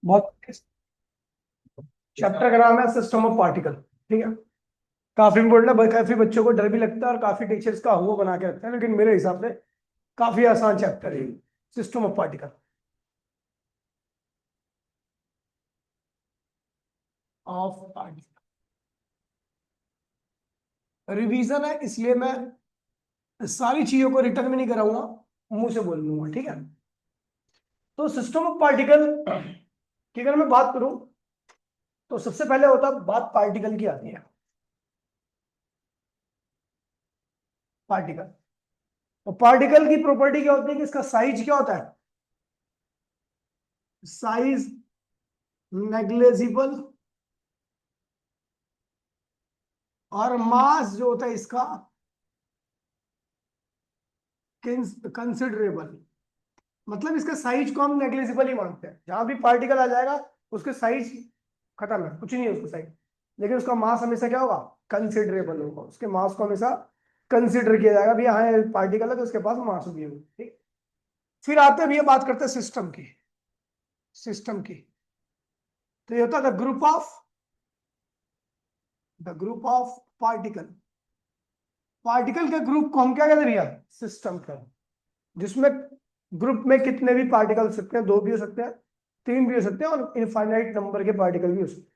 बहुत चैप्टर का नाम है सिस्टम ऑफ पार्टिकल। ठीक है। काफी इम्पोर्टेंट है, काफी बच्चों को डर भी लगता है और काफी टीचर्स का हुआ बना के रखते हैं, लेकिन मेरे हिसाब से काफी आसान चैप्टर है system of particle of particle. Revision है, इसलिए मैं सारी चीजों को रिटर्न में नहीं कराऊंगा, मुंह से बोल लूंगा। ठीक है। तो सिस्टम ऑफ पार्टिकल की अगर मैं बात करूं तो सबसे पहले होता है बात पार्टिकल की आती है। पार्टिकल, तो पार्टिकल की प्रॉपर्टी क्या होती है कि इसका साइज क्या होता है? साइज नेग्लेजिबल और मास जो होता है इसका कंसिडरेबल। मतलब इसका साइज को हम नेग्लिजिबल ही मानते हैं, जहां भी पार्टिकल आ जाएगा उसके साइज खत्म है, कुछ नहीं है उसका साइज। लेकिन उसका मास हमेशा क्या होगा? कंसिडरेबल होगा, उसके मास को हमेशा कंसिडर किया जाएगा भी हाँ पार्टिकल है तो उसके पास मास भी होगी। ठीक। फिर आते हैं भैया बात करते हैं सिस्टम की। सिस्टम की तो ये होता है the group of particle. Particle के ग्रुप को हम क्या कहते हैं भैया? सिस्टम कहते हैं। जिसमें ग्रुप में कितने भी पार्टिकल हो सकते हैं, दो भी हो सकते हैं, तीन भी हो सकते हैं और इनफाइनाइट नंबर के पार्टिकल भी हो सकते हैं।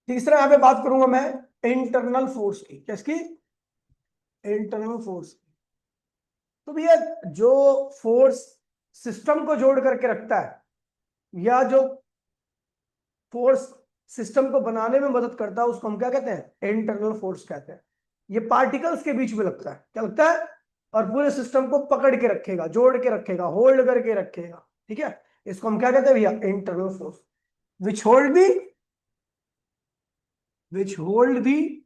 तीसरा यहां पे बात करूंगा मैं इंटरनल फोर्स की। किसकी? Internal force. तो भैया जो फोर्स सिस्टम को जोड़ करके रखता है या जो फोर्स सिस्टम को बनाने में मदद करता है उसको हम क्या कहते हैं? इंटरनल फोर्स कहते हैं। ये पार्टिकल्स के बीच में लगता है, क्या लगता है? और पूरे सिस्टम को पकड़ के रखेगा, जोड़ के रखेगा, होल्ड करके रखेगा। ठीक है। इसको हम क्या कहते हैं भैया? Internal force. Which hold the which hold the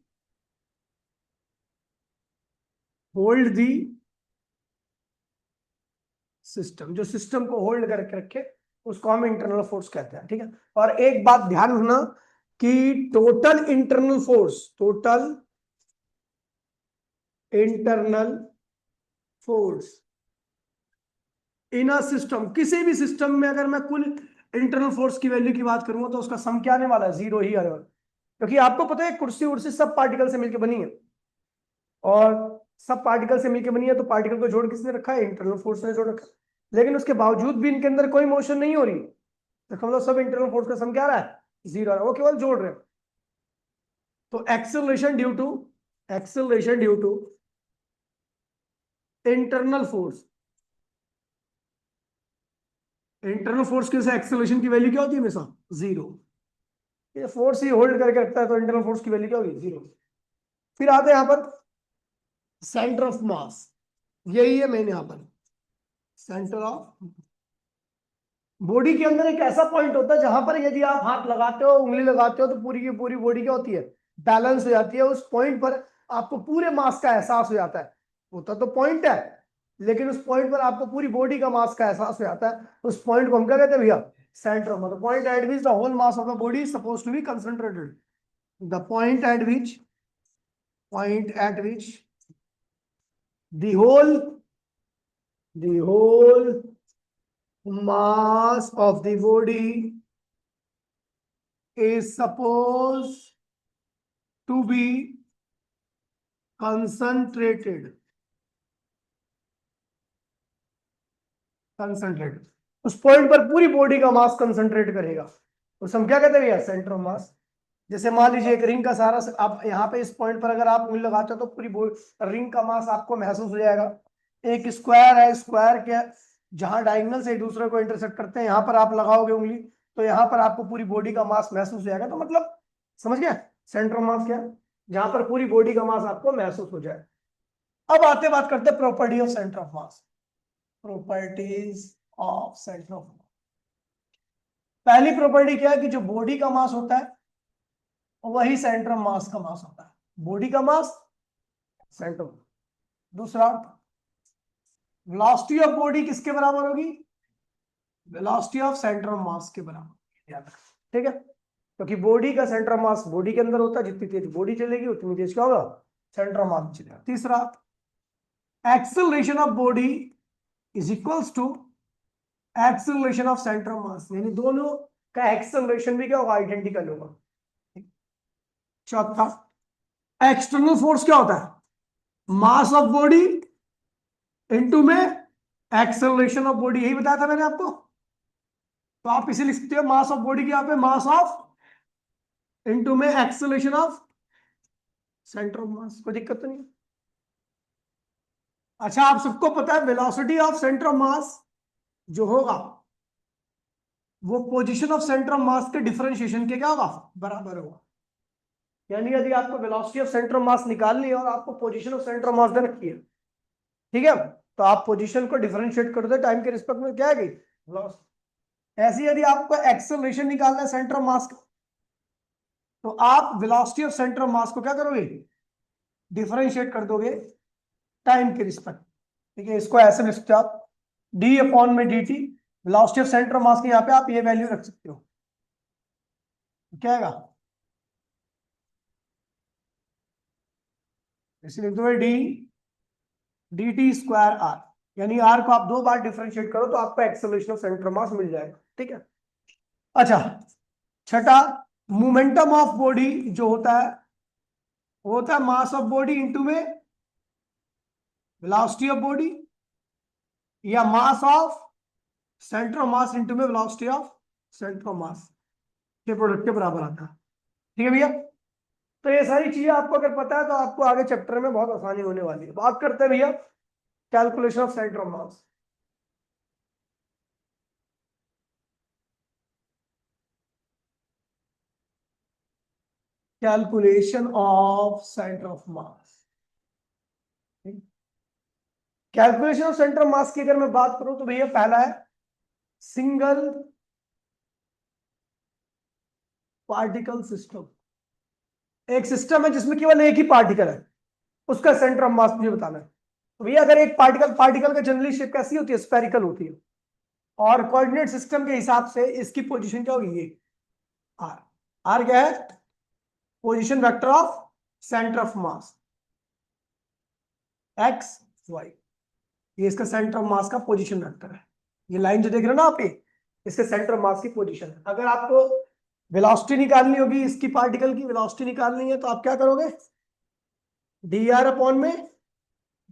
system, जो सिस्टम को होल्ड करके रखे उसको हम इंटरनल फोर्स कहते हैं। ठीक है। और एक बात ध्यान रखना कि total internal force in a system, किसी भी सिस्टम में अगर मैं कुल इंटरनल फोर्स की वैल्यू की बात करूंगा तो उसका सम क्या आने वाला है? जीरो ही आने वाला। क्योंकि आपको पता है कुर्सी उर्सी सब पार्टिकल से मिलकर बनी है, और सब पार्टिकल से मिलकर बनी है, तो पार्टिकल को जोड़ किसने रखा है? इंटरनल फोर्स ने जोड़ रखा है। लेकिन उसके बावजूद भी इनके अंदर कोई मोशन नहीं हो रही, तो मतलब सब इंटरनल फोर्स का सम क्या आ रहा है? जीरो आ रहा है, वो केवल जोड़ रहे हैं। तो acceleration due to internal force, internal force की वजह से एक्सेलरेशन की वैल्यू क्या होती है? हमेशा जीरो। ये फोर्स ही होल्ड करके रखता है, तो इंटरनल फोर्स की वैल्यू क्या होगी? जीरो। फिर आते हैं यहां पर सेंटर ऑफ मास। यही है मेन यहां पर सेंटर ऑफ बॉडी के अंदर एक ऐसा पॉइंट होता है जहां पर यदि आप हाथ लगाते हो, उंगली लगाते हो, तो पूरी की पूरी बॉडी क्या होती है? बैलेंस हो जाती है। उस पॉइंट पर आपको पूरे मास का एहसास हो जाता है। होता तो पॉइंट है, लेकिन उस पॉइंट पर आपको पूरी बॉडी का मास का एहसास हो जाता है। उस पॉइंट को हम क्या कहते हैं भैया? Centre of mass. Point at which the whole mass of the body is suppose to be concentrated. The point at which the whole mass of the body is supposed to be concentrated concentrate. उस point पर पूरी body का मास concentrate करेगा, उस हम क्या कहते हैं भैया? सेंटर ऑफ मास। जैसे मान लीजिए एक रिंग का सारा, आप यहाँ पे इस पॉइंट पर अगर आप उंगली लगाते हो तो पूरी रिंग का मास आपको महसूस हो जाएगा। एक स्क्वायर है, स्क्वायर के जहां डायगोनल से एक दूसरे को इंटरसेक्ट करते हैं, यहाँ पर आप लगाओगे उंगली तो यहाँ पर आपको पूरी बॉडी का मास महसूस हो जाएगा। तो मतलब समझ गया सेंटर ऑफ मास क्या है? जहां पर पूरी बॉडी का मास आपको महसूस हो जाए। अब आते बात करते हैं property of centre of mass. Properties of centre of मास। पहली प्रॉपर्टी क्या है कि जो बॉडी का मास होता है वही सेंटर ऑफ मास का मास होता है। बॉडी का मास सेंटर। दूसरा, वेलोसिटी ऑफ बॉडी किसके बराबर होगी? Velocity of centre of mass के बराबर। याद रखना, ठीक है। क्योंकि बॉडी का सेंटर ऑफ मास बॉडी के अंदर होता है, जितनी तेज बॉडी चलेगी उतनी तेज क्या होगा? सेंटर ऑफ मास चलेगा। तीसरा, acceleration of body is equals to acceleration of centre of mass, यानी दोनों का एक्सेलरेशन भी क्या होगा, आइडेंटिकल होगा। चौथा, एक्सटर्नल फोर्स क्या होता है, मास ऑफ बॉडी इनटू में एक्सेलरेशन ऑफ बॉडी, यही बताया था मैंने आपको। तो आप इसे लिख सकते हो मास ऑफ बॉडी की यहाँ पे मास ऑफ इनटू में एक्सेलरेशन ऑफ सेंटर ऑफ मास, कोई दिक्कत तो नहीं। अच्छा, आप सबको पता है वेलोसिटी ऑफ सेंटर ऑफ मास जो होगा वो position of centre of mass के डिफरेंशिएशन के क्या होगा, बराबर होगा। यानी यदि आपको velocity of centre of mass निकालनी है और आपको position of centre of mass दे रखी है, ठीक है, तो आप पोजीशन को डिफरेंशिएट कर दो टाइम के रिस्पेक्ट में, क्या है वेलोसिटी। ऐसे यदि आपको एक्सेलरेशन निकालना है सेंटर ऑफ मास का, तो आप वेलोसिटी ऑफ सेंटर ऑफ मास को क्या करोगे, डिफरेंशिएट कर दोगे टाइम के रिस्पेक्ट। ठीक है, इसको ऐसे लिख सकते हो आप, डी अपॉन में D T, velocity of centre of mass के यहाँ पे आप ये वैल्यू रख सकते हो, क्या आएगा, इसे लिख दो d d t square r, यानी आर को आप 2 बार डिफरेंशिएट करो तो आपको acceleration of centre of mass मिल जाएगा। ठीक है। अच्छा, छठा, मोमेंटम ऑफ बॉडी जो होता है वो होता है मास ऑफ बॉडी इनटू में वेलोसिटी ऑफ बॉडी, या mass of centre of mass into में velocity of centre of mass के प्रोडक्ट के बराबर आता है। ठीक है भैया, तो ये सारी चीजें आपको अगर पता है तो आपको आगे चैप्टर में बहुत आसानी होने वाली है। बात करते हैं भैया calculation of centre of mass. Calculation of centre of mass, calculation of centre of मास की अगर मैं बात करूं तो भैया पहला है सिंगल पार्टिकल सिस्टम। एक सिस्टम है जिसमें केवल एक ही पार्टिकल है, उसका सेंटर ऑफ मास मुझे बताना है। तो भैया अगर एक पार्टिकल पार्टिकल का जनरली शेप कैसी होती है, स्फेरिकल होती है, और कोऑर्डिनेट सिस्टम के हिसाब से इसकी पोजीशन क्या होगी, ये आर। आर क्या है, position vector of centre of mass, x y, ये इसका सेंटर ऑफ मास का पोजीशन वेक्टर है। ये लाइन जो देख रहे हो ना आप, ये इसके सेंटर ऑफ मास की पोजीशन है। अगर आपको वेलोसिटी निकालनी होगी, इसकी पार्टिकल की वेलोसिटी निकालनी है, तो आप क्या करोगे, डी आर अपॉन में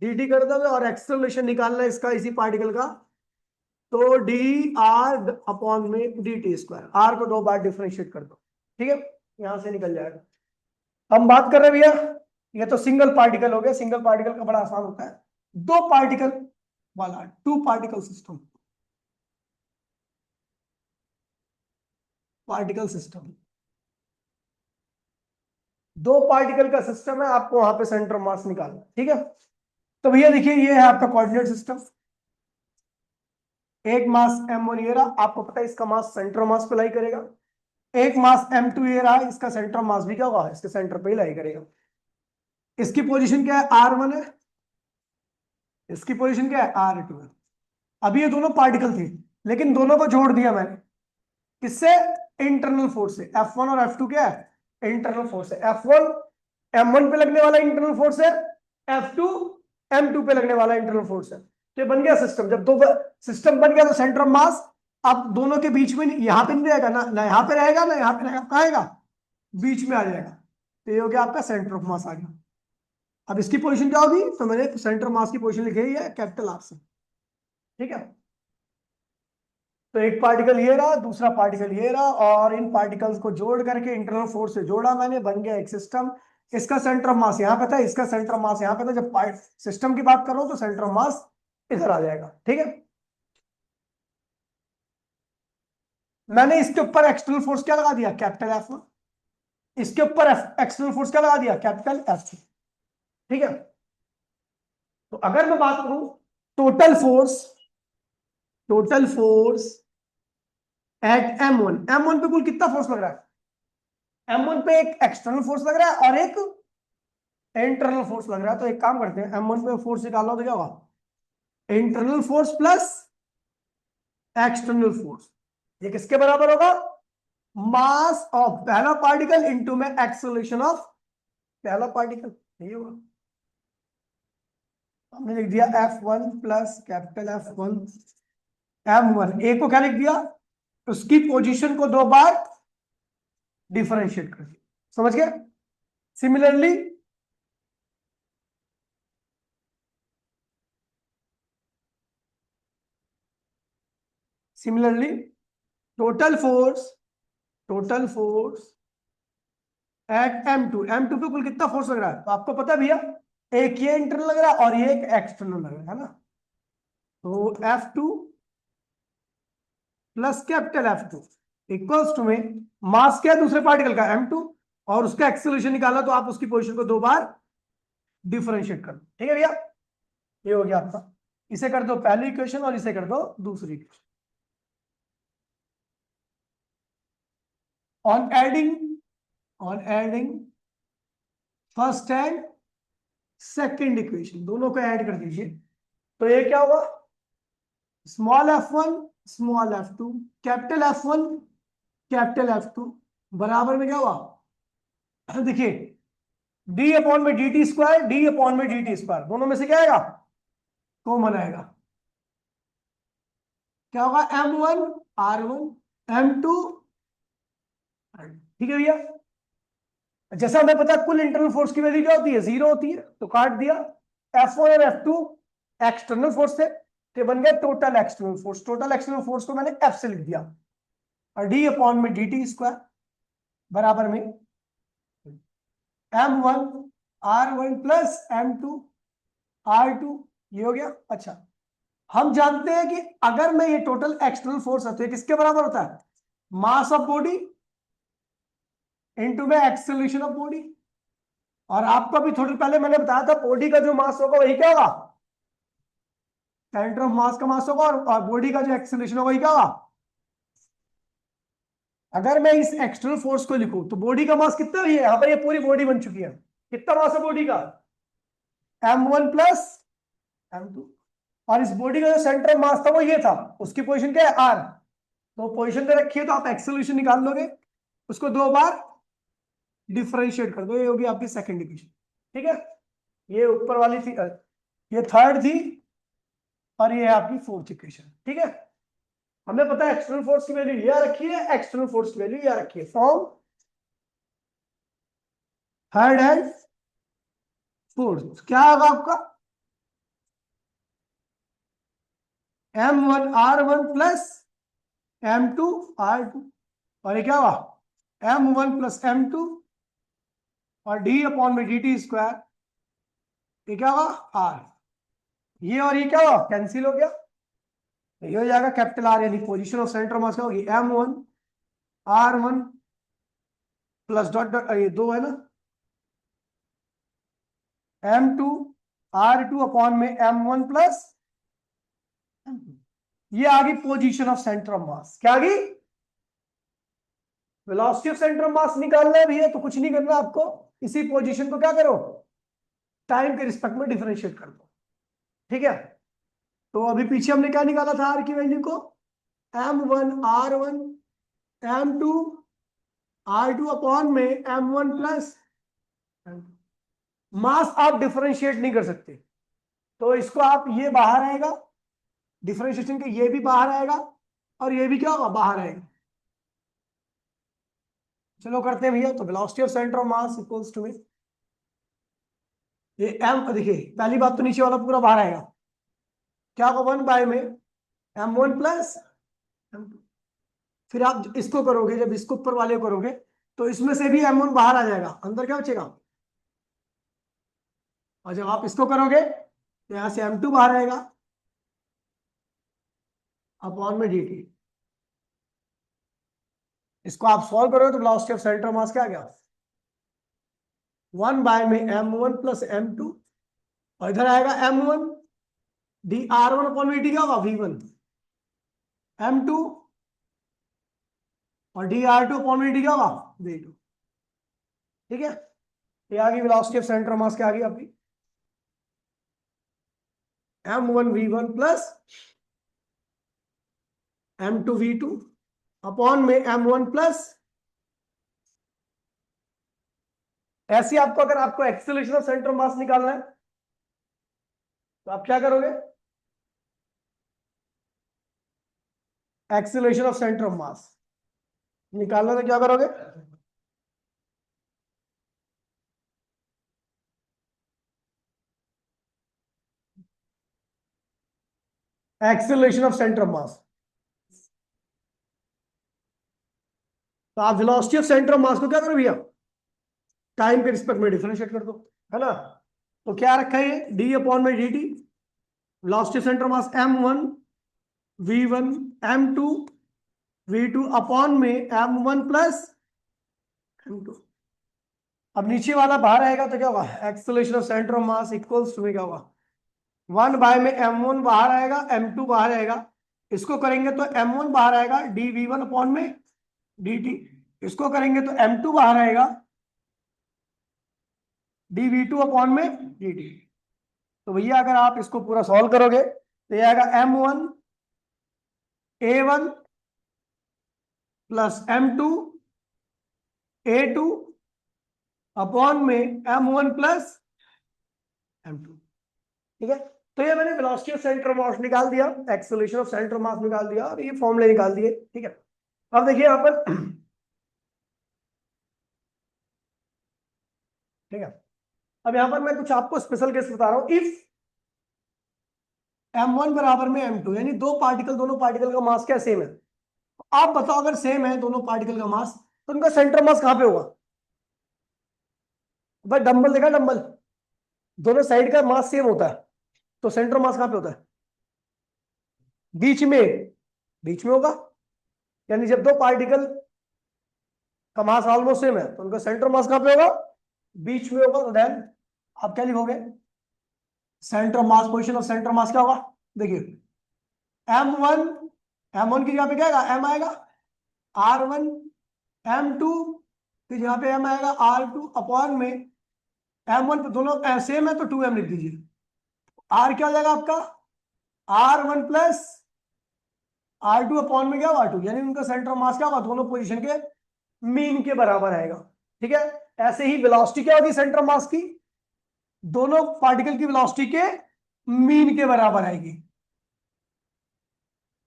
डी टी कर दोगे, और एक्सेलरेशन निकालना है इसका इसी पार्टिकल का, तो डी आर अपॉन में डी टी स्क्वायर, आर को 2 बार डिफरेंशिएट कर दो। ठीक है, यहां से निकल जाएगा। हम बात कर रहे हैं भैया, ये तो सिंगल पार्टिकल हो गया, सिंगल पार्टिकल का बड़ा आसान होता है। 2 पार्टिकल वाला 2 particle system, particle system 2 particle का सिस्टम है, आपको वहां पे सेंटर ऑफ मास निकालना। ठीक है, तो भैया देखिए ये है आपका कोऑर्डिनेट सिस्टम। एक मास m1 ये रहा, आपको पता है इसका मास सेंटर ऑफ मास पे लाई करेगा। एक मास m2 ये रहा, इसका सेंटर ऑफ मास भी क्या होगा, इसके सेंटर पे ही लाई करेगा। इसकी पोजीशन क्या है, r1 है, इसकी पोजीशन क्या है, r2 है। अभी ये दोनों पार्टिकल थे, लेकिन दोनों को जोड़ दिया मैंने, किससे, इंटरनल फोर्स से। F1 और F2 क्या है, इंटरनल फोर्स है। F1 M1 पे लगने वाला इंटरनल फोर्स है, F2 M2 पे लगने वाला इंटरनल फोर्स है। तो ये बन गया सिस्टम। जब 2 सिस्टम बन गया तो सेंटर ऑफ मास अब दोनों के बीच में, यहां पे नहीं रहेगा ना, ना यहां पे रहेगा ना यहां पे रहेगा, कहां आएगा, बीच में आ जाएगा। तो ये हो गया आपका सेंटर ऑफ मास आ गया। अब इसकी पोजीशन क्या होगी, तो मैंने सेंटर ऑफ मास की पोजीशन लिखी है कैपिटल आर से। ठीक है, तो एक पार्टिकल ये रहा, दूसरा पार्टिकल ये रहा, और इन पार्टिकल्स को जोड़ करके इंटरनल फोर्स से जोड़ा मैंने, बन गया एक सिस्टम। इसका सेंटर ऑफ मास यहाँ पे था, इसका सेंटर ऑफ मास यहाँ पे था। जब सिस्टम की बात करो तो सेंटर ऑफ मास इधर आ जाएगा। ठीक है, मैंने इसके ऊपर एक्सटर्नल फोर्स क्या लगा दिया, कैपिटल एफ। इसके ऊपर एक्सटर्नल फोर्स क्या लगा दिया, कैपिटल एफ। ठीक है, तो अगर मैं बात करूं टोटल फोर्स एट M1 पे कुल कितना फोर्स लग रहा है, M1 पे एक एक्सटर्नल फोर्स लग रहा है और एक इंटरनल फोर्स लग रहा है। तो एक काम करते हैं, M1 पे फोर्स निकालो तो क्या होगा, internal force plus external force, ये किसके बराबर होगा, मास ऑफ पहला पार्टिकल इनटू में एक्सेलरेशन ऑफ पहला पार्टिकल, यही होगा। हमने लिख दिया F1 plus capital F1 m1, ए को क्या लिख दिया, उसकी पोजीशन को 2 बार डिफरेंशिएट कर दिया, समझ गए। Similarly similarly total force at M2 पे कुल कितना फोर्स लग रहा है, तो आपको पता है भैया, एक ये इंटरनल लग रहा है और ये एक एक्सटर्नल लग रहा है ना। तो F2 plus capital F2 equals to में मास क्या है दूसरे पार्टिकल का M2, और उसका एक्सेलरेशन निकाला तो आप उसकी पोजीशन को 2 बार डिफरेंशिएट कर दो, ठीक है भैया। ये हो गया आपका, इसे कर दो पहली इक्वेशन और इसे कर दो दूसरी equation. On adding first and second equation, दोनों को ऐड कर दीजिए, तो ये क्या होगा, small f1 capital F1 capital F2 बराबर में क्या हुआ, देखिए d/dt² दोनों में से क्या आएगा, कॉमन आएगा, क्या होगा, M1 R1 M2, ठीक है भैया। जैसा हमें पता है कुल इंटरनल फोर्स की वैल्यू क्या होती है, 0 होती है, तो काट दिया, F1 और F2 एक्सटर्नल फोर्स थे, तो बन गया टोटल एक्सटर्नल फोर्स को मैंने F से लिख दिया, और d/dt² बराबर में M1 R1 plus M2 R2, ये हो गया। अच्छा, हम जानते हैं कि अगर मैं ये टोटल एक्सटर्नल फोर्स है तो ये किसके बराबर होता है, मास ऑफ बॉडी इनटू में एक्सेलरेशन ऑफ बॉडी, और आपको अभी थोड़ी पहले मैंने बताया था बॉडी का जो मास होगा वही क्या होगा, सेंटर ऑफ मास का मास होगा, और बॉडी का जो एक्सेलरेशन होगा वही क्या होगा। अगर मैं इस एक्सटर्नल फोर्स को लिखूं तो बॉडी का मास कितना है, यहां पर ये पूरी बॉडी बन चुकी है, कितना मास है बॉडी का, M1 प्लस M2, और इस बॉडी का जो सेंटर ऑफ मास था वो ये था, उसकी पोजीशन क्या है R, तो पोजीशन दे रखी है तो आप एक्सेलरेशन निकाल लोगे, उसको 2 बार डिफरेंशिएट कर दो, ये होगी आपकी सेकंड इक्वेशन, ठीक है। ये ऊपर वाली थी, ये थर्ड थी, और ये है आपकी फोर्थ इक्वेशन, ठीक है। हमें पता है एक्सटर्नल फोर्स की वैल्यू ये रखी है, एक्सटर्नल फोर्स की वैल्यू ये रखी है, फ्रॉम थर्ड एंड फोर्थ क्या होगा आपका, M1 R1 plus M2 R2, और ये क्या हुआ, M1 प्लस M2 और d/dt², ये क्या होगा R, ये और ये क्या हुआ, कैंसिल हो गया, ये हो जाएगा कैपिटल R, यानी पोजीशन ऑफ सेंटर मास क्या होगी, M1 R1 plus dot dot, ये 2 है ना, M2 R2 अपॉन में M1 प्लस, ये आ गई पोजीशन ऑफ सेंटर ऑफ मास, क्या आ गई, वेलोसिटी ऑफ सेंटर ऑफ मास निकालना है भैया, तो कुछ नहीं करना आपको, इसी पोजीशन को क्या करो, टाइम के रिस्पेक्ट में डिफरेंशिएट कर दो, ठीक है। तो अभी पीछे हमने क्या निकाला था आर की वैल्यू को, M1 R1 M2 R2 upon में M1 प्लस, मास आप डिफरेंशिएट नहीं कर सकते, तो इसको आप, ये बाहर आएगा डिफरेंशिएशन के, ये भी बाहर आएगा, और ये भी क्या होगा, बाहर आएगा। चलो करते हैं भैया, तो velocity of centre of mass equals to, ये M, देखिए पहली बात तो नीचे वाला पूरा बाहर आएगा, क्या होगा, 1 बाय में M1 प्लस M2, फिर आप इसको करोगे, जब इसको ऊपर वाले को करोगे तो इसमें से भी M1 बाहर आ जाएगा, अंदर क्या बचेगा, और जब आप इसको करोगे तो यहां से M2 बाहर आएगा अपॉन में dt, इसको आप सॉल्व करोगे तो वेलोसिटी ऑफ सेंटर ऑफ मास क्या आ गया, 1 बाय में M1 प्लस M2, और इधर आएगा M1 dR1 अपॉन dt, क्या होगा V1 M2, और dR2 अपॉन dt क्या होगा V2, ठीक है। ये आ गई वेलोसिटी ऑफ सेंटर ऑफ मास, क्या आ गई आपकी, M1 V1 plus M2 V2 upon में M1 प्लस, ऐसे आपको, अगर आपको एक्सेलरेशन ऑफ सेंटर ऑफ मास निकालना है तो आप क्या करोगे, एक्सेलरेशन ऑफ सेंटर ऑफ मास निकालना, तो क्या करोगे? Acceleration of centre of mass. तो आप वेलोसिटी ऑफ सेंटर ऑफ मास को क्या करो भैया, टाइम के रिस्पेक्ट में डिफरेंशिएट कर दो, है ना। तो क्या रखा है, डी अपॉन में D T, velocity centre of mass m1 v1 m2 v2 upon में m1 प्लस m2। अब नीचे वाला बाहर आएगा तो क्या होगा, acceleration of centre of mass equals to क्या होगा, 1 में m1 बाहर आएगा, m2 बाहर आएगा, इसको करेंगे तो m1 बाहर आएगा dv1 अपॉन में dt, इसको करेंगे तो m2 बाहर आएगा dv2 अपॉन में dt। तो भैया अगर आप इसको पूरा सॉल्व करोगे तो ये आएगा m1 a1 plus m2 a2 upon में m1 प्लस m2। ठीक है, तो ये मैंने वेलोसिटी ऑफ सेंटर ऑफ मास निकाल दिया, एक्सेलरेशन ऑफ सेंटर ऑफ मास निकाल दिया और ये फॉर्मूले निकाल दिए। ठीक है, अब देखिए यहां पर, ठीक है, अब यहां पर मैं कुछ आपको स्पेशल केस बता रहा हूं। इफ m1 बराबर में m2, यानी दोनों पार्टिकल का मास क्या सेम है, आप बताओ अगर सेम है दोनों पार्टिकल का मास तो उनका सेंटर मास कहां पे होगा? भाई डंबल देखा, डंबल दोनों साइड का मास सेम होता है, तो सेंटर मास कहां पे होता है? बीच में, बीच में होगा। यानी जब दो पार्टिकल का मास ऑलमोस्ट सेम है तो उनका सेंटर मास कहां पे होगा? बीच में होगा। तो देन आप क्या लिखोगे, centre mass, position of centre mass क्या होगा? देखिए m1, m1 की जगह पे क्या आएगा, m आएगा, r1 m2 की जगह पे m आएगा r2 अपॉन में m1 पे दोनों सेम है तो 2m लिख दीजिए। r क्या हो जाएगा आपका, r1 प्लस r2 अपॉन में क्या होगा, r2, यानी उनका सेंटर मास क्या होगा, दोनों पोजीशन के मीन के बराबर आएगा। ठीक है, ऐसे ही वेलोसिटी क्या होगी सेंटर मास की, दोनों पार्टिकल की वेलोसिटी के मीन के बराबर आएगी।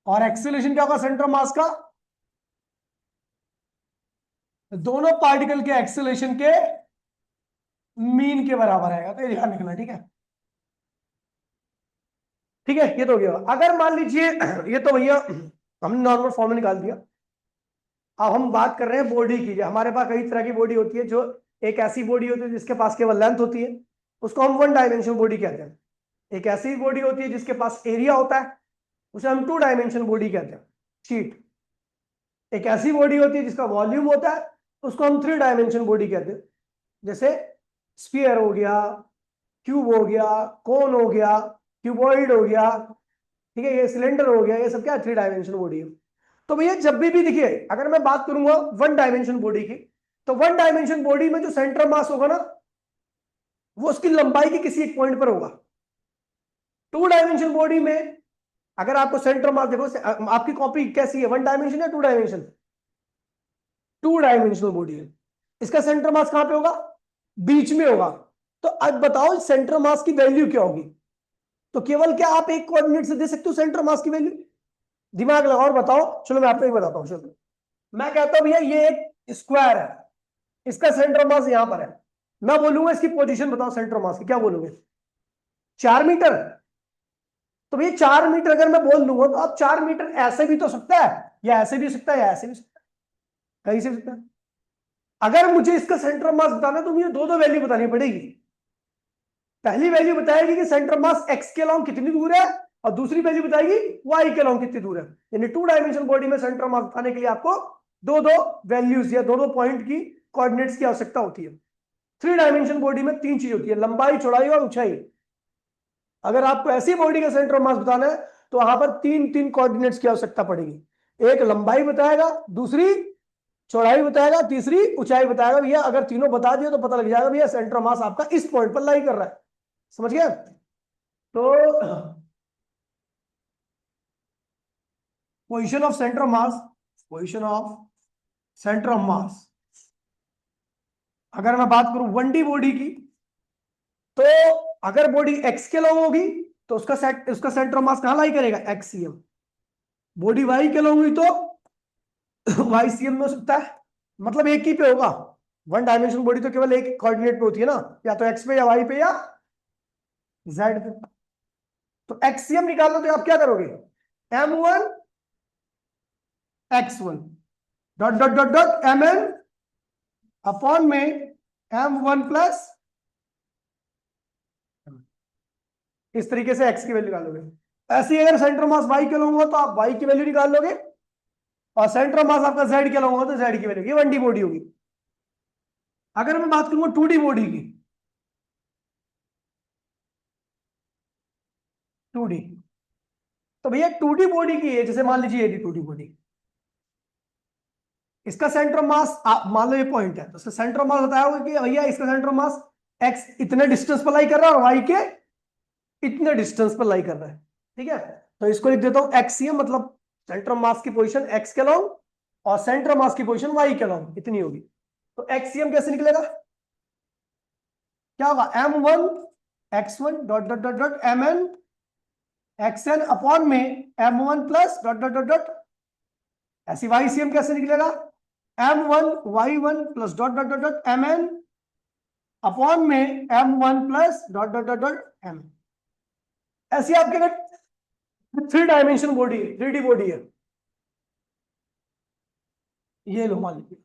और एक्सेलरेशन क्या होगा सेंटर मास का, दोनों पार्टिकल के एक्सेलरेशन के मीन के बराबर आएगा। तो ये ध्यान रखना। ठीक है, ठीक है, ये तो हो गया। अगर मान लीजिए ये तो भैया हमने नॉर्मल फॉर्म में निकाल दिया, अब हम बात कर रहे हैं बॉडी की। हमारे पास कई तरह की बॉडी होती है, जो एक ऐसी बॉडी होती है जिसके पास केवल लेंथ होती है, उसको हम वन डायमेंशन बॉडी कहते हैं। एक ऐसी बॉडी होती है जिसके पास एरिया होता है, उसे हम टू डायमेंशन बॉडी कहते हैं, शीट। एक ऐसी बॉडी होती है जिसका वॉल्यूम होता है, उसको हम थ्री डायमेंशन बॉडी कहते हैं, जैसे स्फीयर हो गया, क्यूब हो गया, कोन हो गया, क्यूबॉइड हो गया। ठीक है, ये सिलेंडर हो गया, ये सब क्या थ्री डायमेंशन बॉडी है। तो भैया जब भी देखिए, अगर मैं बात करूंगा वन डायमेंशन बॉडी की, तो वन डायमेंशन बॉडी में जो सेंटर मास होगा ना, वो उसकी लंबाई के किसी एक पॉइंट पर होगा। टू डायमेंशन बॉडी में अगर आपको सेंटर मास देखो, आपकी कॉपी कैसी है, वन डायमेंशन या two dimension? Two dimensional body है, इसका सेंटर मास कहां पे होगा? बीच में होगा। तो अब बताओ सेंटर मास की वैल्यू क्या होगी? तो केवल क्या आप एक कोऑर्डिनेट से दे सकते हो सेंटर मास की वैल्यू? दिमाग लगाओ और बताओ। चलो मैं आपको एक बताता हूं। चलो मैं कहता हूं भैया ये एक स्क्वायर है, इसका सेंटर मास यहां पर है, मैं बोलूंगा इसकी पोजीशन बताओ सेंटर मास की, क्या बोलोगे? 4 मीटर। तो भैया 4 मीटर अगर मैं बोल दूंगा तो आप 4 मीटर ऐसे भी तो सकता है, या ऐसे भी सकता है, या ऐसे भी सकता है, कहीं से भी सकता है। अगर मुझे इसका सेंटर मास बताना है तो मुझे दो दो वैल्यू बतानी पड़ेगी। पहली वैल्यू बताएगी कि सेंटर मास एक्स के अलोंग कितनी दूर है, और दूसरी वैल्यू बताएगी वाई के अलोंग कितनी दूर है। यानी टू डायमेंशन बॉडी में सेंटर मास बताने के लिए आपको दो दो वैल्यूज या दो दो पॉइंट की कोऑर्डिनेट्स की आवश्यकता होती है। थ्री डायमेंशन बॉडी में तीन चीज होती है, लंबाई, चौड़ाई और ऊंचाई। अगर आपको ऐसी बॉडी का सेंटर मास बताना है तो वहां पर तीन तीन कोऑर्डिनेट्स की आवश्यकता पड़ेगी। एक लंबाई बताएगा, दूसरी चौड़ाई बताएगा, तीसरी ऊंचाई बताएगा। भैया अगर तीनों बता दिए तो पता लग जाएगा भैया सेंटर मास आपका इस पॉइंट पर लाई कर रहा है। समझ गया? तो position of centre of mass, position of centre of मास, अगर मैं बात करूं 1D बॉडी की, तो अगर बॉडी एक्स के लॉन्ग होगी तो उसका सेंटर ऑफ मास कहां लाई करेगा? एक्सियम। बॉडी वाई के लॉन्ग हुई तो वाई सी एम में हो सकता है, मतलब एक ही पे होगा। वन डायमेंशनल बॉडी तो केवल एक कोऑर्डिनेट पे होती है ना, या तो एक्स पे या वाई पे या जेड पे। तो एक्सीएम निकालना तो आप क्या करोगे, m1 x1 dot dot dot dot mn upon में m1 प्लस, इस तरीके से x की वैल्यू निकालोगे। ऐसे ही अगर सेंटर मास y के लूंगा तो आप y की वैल्यू निकाल लोगे, और सेंटर मास आपका z के लूंगा तो z की वैल्यू, ये 1D बॉडी होगी। अगर मैं बात करूंगा 2D बॉडी की, 2D, तो भैया 2D बॉडी की है, जैसे मान लीजिए ये 2D बॉडी, इसका सेंटर मास मान लो ये पॉइंट है, तो इसका सेंटर मास बताया होगा कि भैया इसका सेंटर मास x इतने डिस्टेंस पर लाई कर रहा है और y के इतने डिस्टेंस पर लाई कर रहा है। ठीक है, तो इसको लिख देता हूं एक्सीएम, मतलब सेंटर मास की पोजीशन x के लॉन्ग और सेंटर मास की पोजीशन y के लॉन्ग इतनी होगी। तो एक्सीएम कैसे निकलेगा, क्या होगा, m1 x1 dot dot dot dot mn xn upon में m1 plus dot dot dot dot, ऐसी वाईसीएम कैसे निकलेगा, m1 y1 plus dot dot dot dot mn upon में m1 plus dot dot dot dot m। ऐसी आपके अगर 3 dimension body है, 3D body है, ये लो मान लीजिए,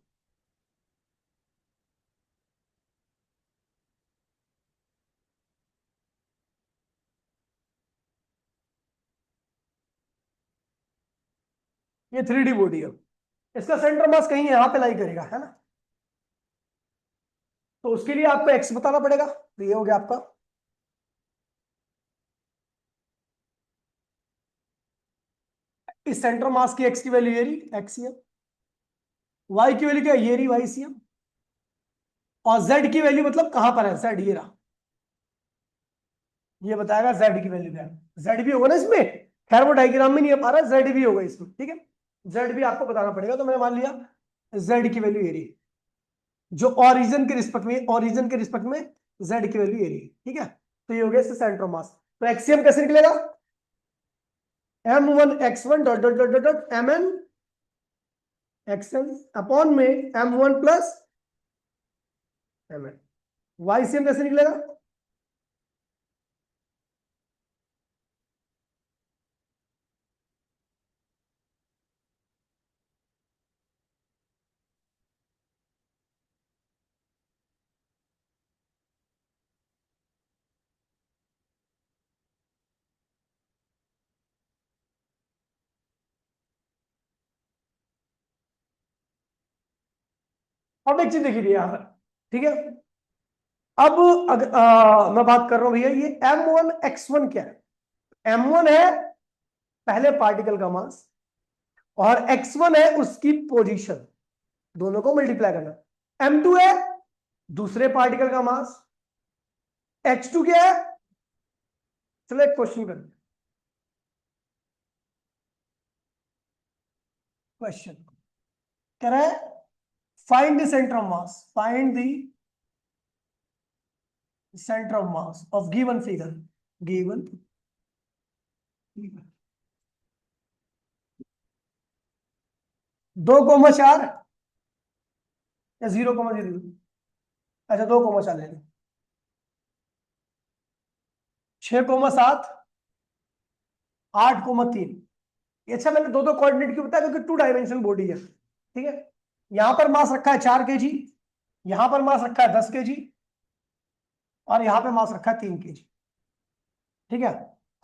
ये 3D बॉडी है, इसका सेंटर मास कहीं यहां पे लाई करेगा, है ना। तो उसके लिए आपको एक्स बताना पड़ेगा, तो ये हो गया आपका, इस सेंटर मास की एक्स की वैल्यू ये रही एक्सीएम, वाई की वैल्यू क्या ये रही वाई सी एम, और जेड की वैल्यू मतलब कहां पर है, जेड ये रहा, ये बताएगा जेड की वैल्यू क्या है। जेड भी होगा ना इसमें, खैर वो डायग्राम में नहीं आ पा रहा, जेड भी होगा इसमें, ठीक है, जेड भी आपको बताना पड़ेगा। तो मैंने मान लिया जेड की वैल्यू ये रही, जो ओरिजिन के रिस्पेक्ट में, ओरिजिन के रिस्पेक्ट में जेड की वैल्यू ये रही, ठीक है। तो ये हो गया इससे सेंटर मास। तो एक्सीएम कैसे निकलेगा, m1 x1 dot dot dot dot mn xn upon में m1 प्लस mn। वाईसीएम कैसे निकलेगा, अब एक चीज देखिए यहां पर, ठीक है। अब अगर मैं बात कर रहा हूं भैया, ये m1 x1 क्या है, m1 है पहले पार्टिकल का मास, और x1 है उसकी पोजीशन, दोनों को मल्टीप्लाई करना। m2 है दूसरे पार्टिकल का मास, h2 क्या है, चलो एक क्वेश्चन कर, क्वेश्चन कह रहा है find the centre of mass, find the centre of mass of given figure, given 2,4 या 0,0, अच्छा 2,4 ले लें, 6,7, 8,3। अच्छा मैंने दो दो कोऑर्डिनेट क्यों बताया, क्योंकि 2 डायमेंशनल बॉडी है, ठीक है। यहां पर मास रखा है 4 kg, यहां पर मास रखा है 10 kg, और यहां पे मास रखा है 3 kg, ठीक है।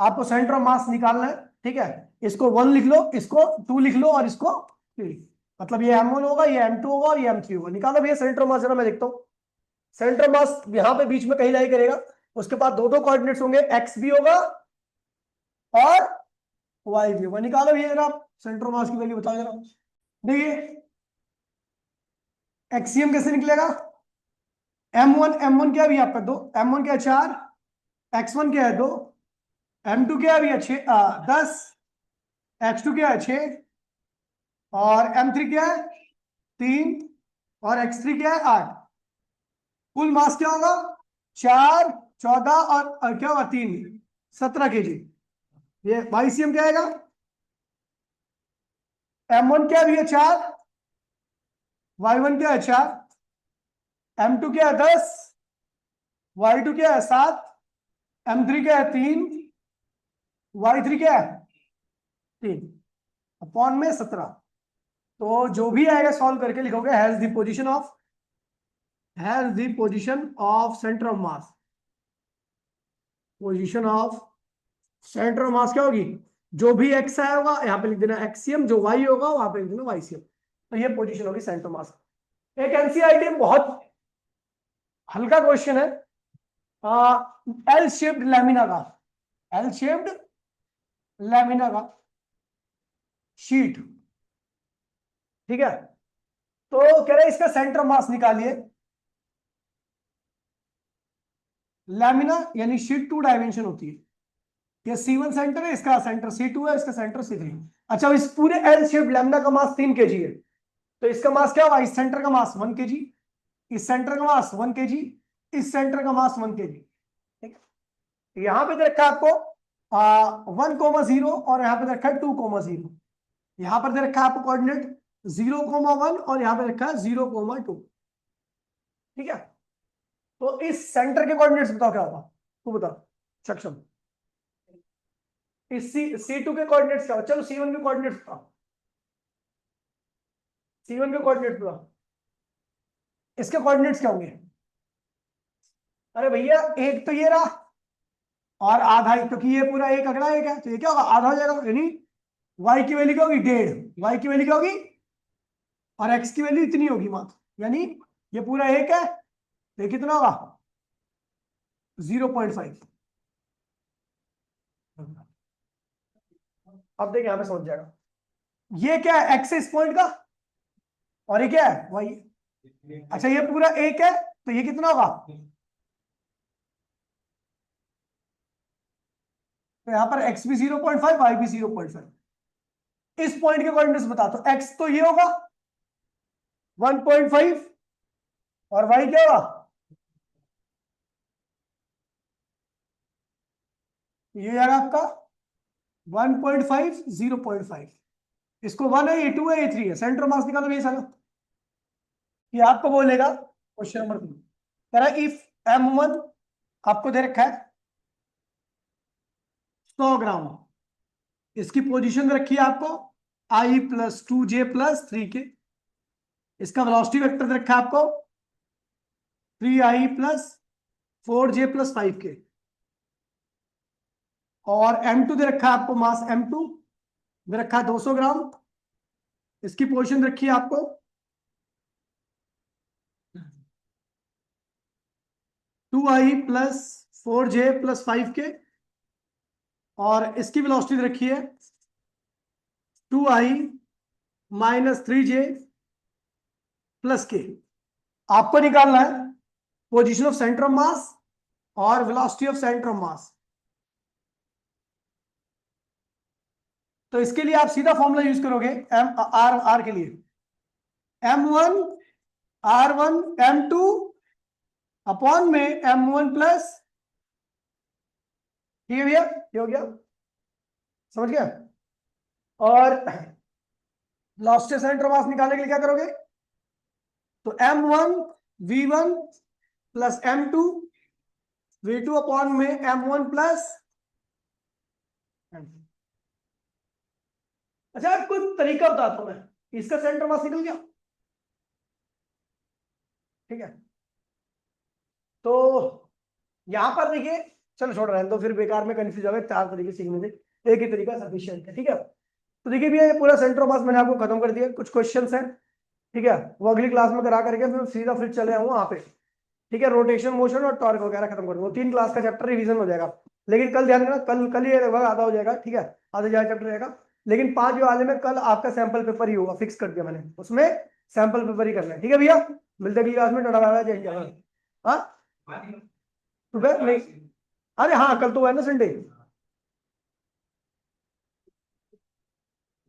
आपको सेंटर ऑफ मास निकालना है, ठीक है। इसको 1 लिख लो, इसको 2 लिख लो, और इसको 3, मतलब ये m1 होगा, ये m2 होगा और ये m3 होगा। निकालो भैया सेंटर ऑफ मास, जरा मैं देखता हूँ। सेंटर मास यहाँ पे बीच में कहीं लाई करेगा, उसके बाद दो दो कोऑर्डिनेट्स होंगे, x भी होगा और y भी होगा। निकालो भैया जरा सेंटर मास की वैल्यू बताओ जरा। देखिए एक्सीएम कैसे निकलेगा, m1 क्या है भैया आपका 2, m1 क्या है 4, x1 क्या है 2, m2 क्या है भैया 10, x2 क्या है 6, और m3 क्या है 3, और x3 क्या है 8। कुल मास क्या होगा, 4, 14 और क्या होगा 3, 17 kg। ये वाईसीएम क्या आएगा, M1 क्या है भैया 4, Y1 क्या है 4, M2 क्या है 10, Y2 क्या है 7, M3 क्या है 3, Y3 क्या है 3, अपॉन में 17। तो जो भी आएगा सॉल्व करके लिखोगे has the position of centre of mass. Position of centre of मास क्या होगी, जो भी एक्स आया होगा यहाँ पे लिख देना एक्सियम, जो वाई होगा वहां पे लिख देना वाईसीएम। तो ये पोजीशन होगी सेंटर ऑफ मास। एक एनसीईआरटी बहुत हल्का क्वेश्चन है, एल शेप्ड लैमिना का, एल शेप्ड लैमिना का शीट, ठीक है। तो कह रहे इसका सेंटर ऑफ मास निकालिए। लैमिना यानी शीट 2 डायमेंशन होती है, ये C1 सेंटर है, इसका सेंटर C2 है, इसका सेंटर C3। अच्छा, इस पूरे एल शेप लैम्डा का मास 3 kg है, तो इसका मास क्या होगा, इस सेंटर का मास 1 kg, इस सेंटर का मास 1 kg, इस सेंटर का मास 1 kg, ठीक है। यहां पे दे रखा है आपको 1,0 और यहां पे दे रखा है 2,0। यहां पर दे रखा है आपको कोऑर्डिनेट 0,1 और यहां पे रखा है 0,2, ठीक है। तो इस सेंटर के कोऑर्डिनेट्स बताओ क्या होगा, तू बता सक्षम। इस C2 के कोऑर्डिनेट्स क्या हो, चलो C1 के कोऑर्डिनेट्स बताओ, C1 के कोऑर्डिनेट्स बताओ, इसके कोऑर्डिनेट्स क्या होंगे। अरे भैया एक तो ये रहा और आधा, क्योंकि ये पूरा एक अगला एक है, तो ये क्या होगा आधा हो जाएगा, यानी y की वैल्यू क्या होगी 1.5, y की वैल्यू क्या होगी और x की वैल्यू इतनी होगी मात्र, यानी ये पूरा एक है, तो ये कितना होगा 0.5। अब देख यहां पे समझ जाएगा, ये क्या है x है इस पॉइंट का, और ये क्या है y। अच्छा ये पूरा एक है, तो ये कितना होगा, तो यहां पर x भी 0.5, y भी 0.5। इस पॉइंट के कोऑर्डिनेट्स बता, तो x तो ये होगा 1.5 और y क्या होगा, ये आएगा आपका 1.5 0.5। इसको 1 है, ये 2 है, ये 3 है, सेंटर मास निकालो ये सारा। ये आपको बोलेगा क्वेश्चन नंबर 3, कह रहा है इफ M1 आपको दे रखा है 100 ग्राम, इसकी पोजीशन रखी है आपको I + 2j + 3k, इसका वेलोसिटी वेक्टर दे रखा है आपको 3I + 4j + 5k, और M2 दे रखा है आपको, मास M2 दे रखा है 200 ग्राम, इसकी पोजीशन रखी है आपको 2I + 4j + 5k, और इसकी वेलोसिटी रखी है 2I - 3j + k। आपको निकालना है position of centre of mass और velocity of centre of mass. तो इसके लिए आप सीधा फॉर्मूला यूज करोगे एम आर आर के लिए, M1 R1 M2 अपॉन में M1 प्लस, ठीक है भैया, ये हो गया, समझ गया। और वेलोसिटी सेंटर मास निकालने के लिए क्या करोगे, तो M1 V1 plus M2 V2 upon में M1 प्लस। अच्छा कुछ तरीका बताता हूं मैं, इसका सेंटर मास निकल गया, ठीक है। तो यहां पर देखिए, चलो छोड़ रहे हैं तो फिर बेकार में कंफ्यूज हो गए, 4 तरीके सीखने से एक ही तरीका सफिशिएंट है, ठीक है। तो देखिए भैया ये पूरा सेंटर ऑफ मास मैंने आपको खत्म कर दिया, कुछ क्वेश्चंस हैं, ठीक है, वो अगली क्लास में करा करके फिर चले आऊँ वहां पे, ठीक है। रोटेशन मोशन और टॉर्क वगैरह खत्म कर दूंगा, 3 क्लास का चैप्टर रिवीजन हो जाएगा। लेकिन कल ध्यान देना, कल ये लगभग आधा हो जाएगा, ठीक है, आधा ज्यादा चैप्टर रहेगा। लेकिन 5 वाले में कल आपका सैंपल पेपर ही होगा, फिक्स कर दिया मैंने, उसमें सैंपल पेपर ही करना है, ठीक है भैया। मिलते अगली क्लास में, टाटा बाय बाय, जय हिंद। हाँ सुबह नहीं, अरे हाँ कल तो है ना संडे।